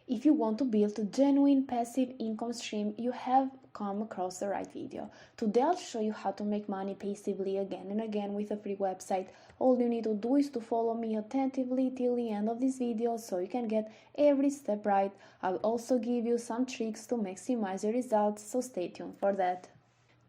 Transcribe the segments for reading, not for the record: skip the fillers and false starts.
If you want to build a genuine passive income stream, you have come across the right video. Today I'll show you how to make money passively again and again with a free website. All you need to do is to follow me attentively till the end of this video so you can get every step right. I'll also give you some tricks to maximize your results, so stay tuned for that.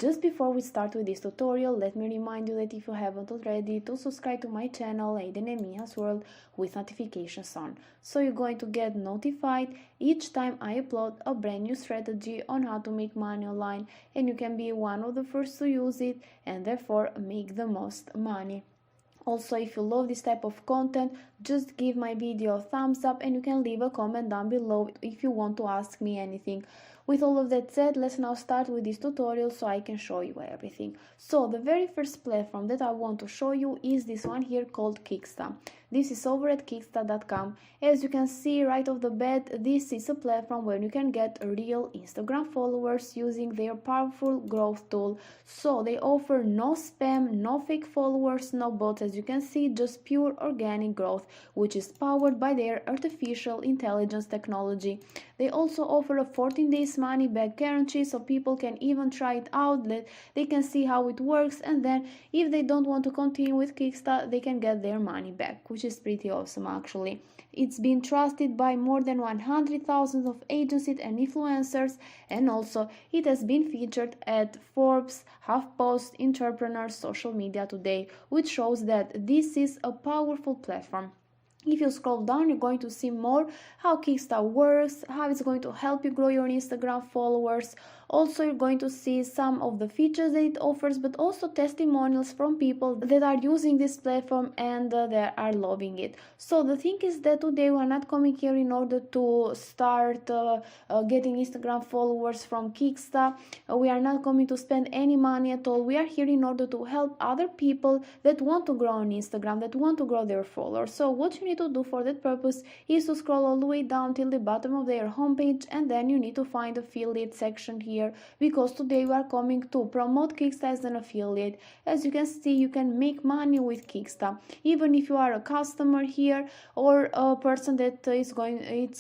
Just before we start with this tutorial, let me remind you that if you haven't already, to subscribe to my channel Aiden and Mia's World with notifications on, so you're going to get notified each time I upload a brand new strategy on how to make money online, and you can be one of the first to use it and therefore make the most money. Also, if you love this type of content, just give my video a thumbs up and you can leave a comment down below if you want to ask me anything. With all of that said, let's now start with this tutorial so I can show you everything. So the very first platform that I want to show you is this one here called Kickstart. This is over at kickstart.com. As you can see right off the bat, this is a platform where you can get real Instagram followers using their powerful growth tool. So they offer no spam, no fake followers, no bots. As you can see, just pure organic growth, which is powered by their artificial intelligence technology. They also offer a 14 days money back guarantee, so people can even try it out, they can see how it works, and then if they don't want to continue with Kickstart, they can get their money back, which is pretty awesome actually. It's been trusted by more than 100,000 of agencies and influencers, and also it has been featured at Forbes, HuffPost, Entrepreneur, Social Media Today, which shows that this is a powerful platform. If you scroll down, you're going to see more how Kickstart works, how it's going to help you grow your Instagram followers. Also, you're going to see some of the features that it offers, but also testimonials from people that are using this platform and they are loving it. So the thing is that today we're not coming here in order to start getting Instagram followers from Kickstart. We are not coming to spend any money at all. We are here in order to help other people that want to grow on Instagram, that want to grow their followers. So what you need to do for that purpose is to scroll all the way down till the bottom of their homepage, and then you need to find the affiliate section here, because today we are coming to promote Kickstart as an affiliate. As you can see, you can make money with Kickstart, even if you are a customer here or a person that is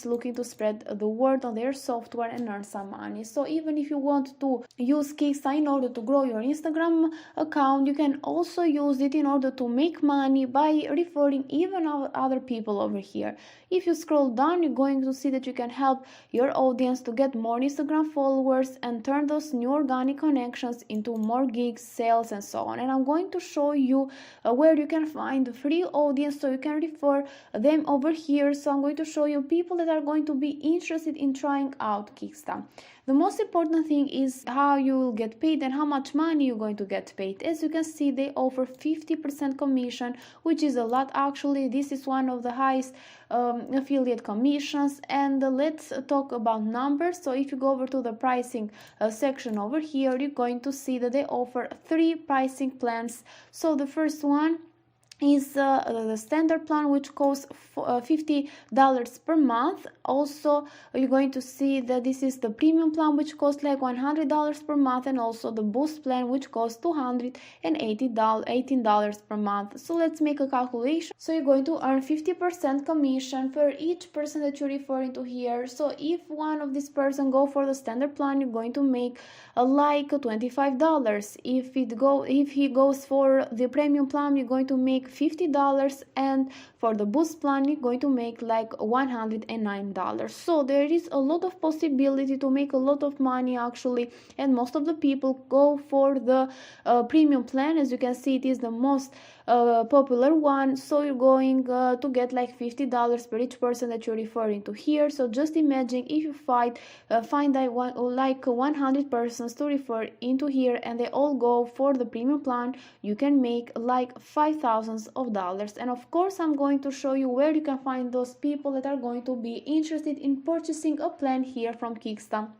looking to spread the word on their software and earn some money. So even if you want to use Kickstart in order to grow your Instagram account, you can also use it in order to make money by referring even other people over here. If you scroll down, you're going to see that you can help your audience to get more Instagram followers and turn those new organic connections into more gigs, sales, and so on. And I'm going to show you where you can find the free audience so you can refer them over here. So I'm going to show you people that are going to be interested in trying out Kickstart. The most important thing is how you will get paid and how much money you're going to get paid. As you can see, they offer 50% commission, which is a lot actually. This is one of the highest affiliate commissions. And let's talk about numbers. So if you go over to the pricing section over here, you're going to see that they offer 3 pricing plans. So the first one is the standard plan, which costs $50 per month. Also, you're going to see that this is the premium plan, which costs like $100 per month, and also the boost plan, which costs $218 per month. So let's make a calculation. So you're going to earn 50% commission for each person that you're referring to here. So if one of this person go for the standard plan, you're going to make like $25. If he goes for the premium plan, you're going to make $50, and for the boost plan you're going to make like $109. So there is a lot of possibility to make a lot of money actually, and most of the people go for the premium plan. As you can see, it is the most popular one. So you're going to get like $50 per each person that you're referring to here. So just imagine if you find like 100 persons to refer into here, and they all go for the premium plan, you can make like $5,000. And of course, I'm going to show you where you can find those people that are going to be interested in purchasing a plan here from Kickstart.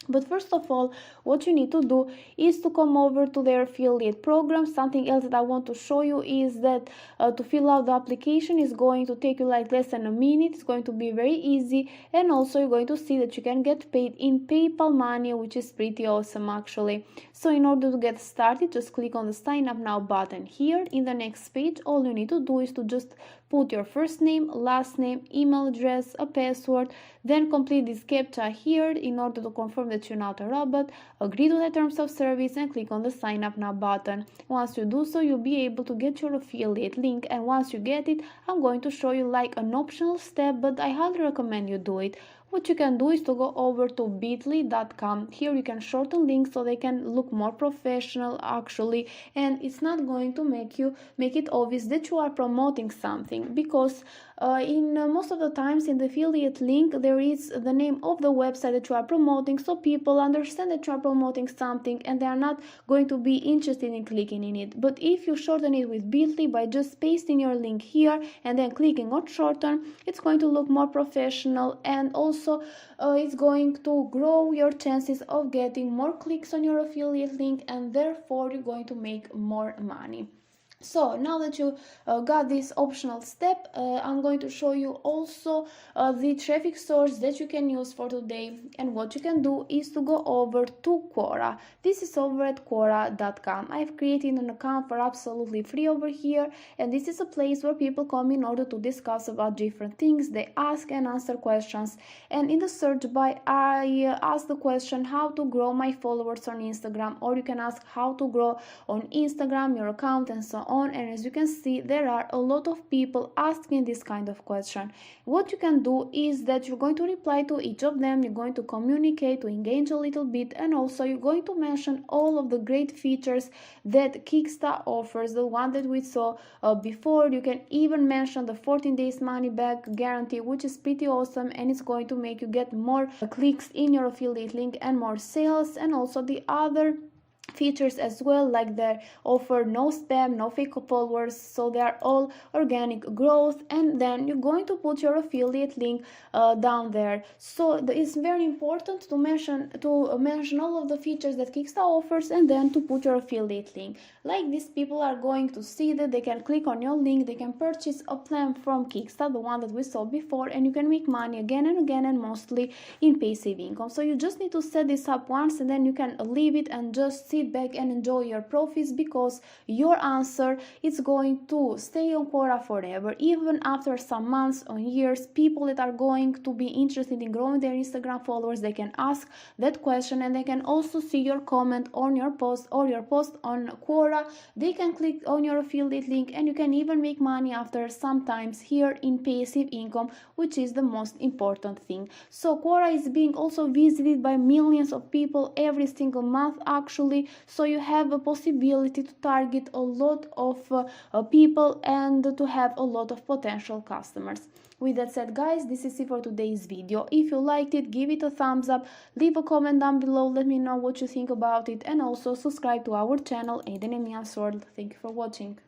But first of all, what you need to do is to come over to their affiliate program. Something else that I want to show you is that to fill out the application is going to take you like less than a minute. It's going to be very easy, and also you're going to see that you can get paid in PayPal money, which is pretty awesome actually. So in order to get started, just click on the sign up now button here. In the next page, all you need to do is to just Put your first name, last name, email address, a password, then complete this captcha here in order to confirm that you're not a robot. Agree to the terms of service and click on the sign up now button. Once you do so, you'll be able to get your affiliate link, and once you get it, I'm going to show you like an optional step, but I highly recommend you do it. What you can do is to go over to bit.ly.com. Here you can shorten links so they can look more professional actually, and it's not going to make it obvious that you are promoting something, because in most of the times in the affiliate link there is the name of the website that you are promoting, so people understand that you are promoting something and they are not going to be interested in clicking in it. But if you shorten it with bit.ly by just pasting your link here and then clicking on shorten, it's going to look more professional, and also it's going to grow your chances of getting more clicks on your affiliate link, and therefore you're going to make more money. So now that you got this optional step, I'm going to show you also the traffic source that you can use for today. And what you can do is to go over to Quora. This is over at Quora.com. I've created an account for absolutely free over here, and this is a place where people come in order to discuss about different things. They ask and answer questions, and in the search bar I ask the question how to grow my followers on Instagram, or you can ask how to grow on Instagram your account and so on. And as you can see, there are a lot of people asking this kind of question. What you can do is that you're going to reply to each of them, you're going to communicate, to engage a little bit, and also you're going to mention all of the great features that Kickstart offers, the one that we saw before. You can even mention the 14 days money back guarantee, which is pretty awesome, and it's going to make you get more clicks in your affiliate link and more sales. And also the other features as well, like they offer no spam, no fake followers, so they are all organic growth. And then you're going to put your affiliate link down there. So it's very important to mention all of the features that Kickstart offers, and then to put your affiliate link. Like this, people are going to see that they can click on your link, they can purchase a plan from Kickstart, the one that we saw before, and you can make money again and again, and mostly in passive income. So you just need to set this up once, and then you can leave it and just sit back and enjoy your profits, because your answer is going to stay on Quora forever. Even after some months or years, people that are going to be interested in growing their Instagram followers, they can ask that question, and they can also see your comment on your post or your post on Quora. They can click on your affiliate link, and you can even make money after sometimes here in passive income, which is the most important thing. So Quora is being also visited by millions of people every single month actually, so you have a possibility to target a lot of people and to have a lot of potential customers. With that said, guys, this is it for today's video. If you liked it, give it a thumbs up, leave a comment down below, let me know what you think about it, and also subscribe to our channel Aiden and Mia's World. Thank you for watching.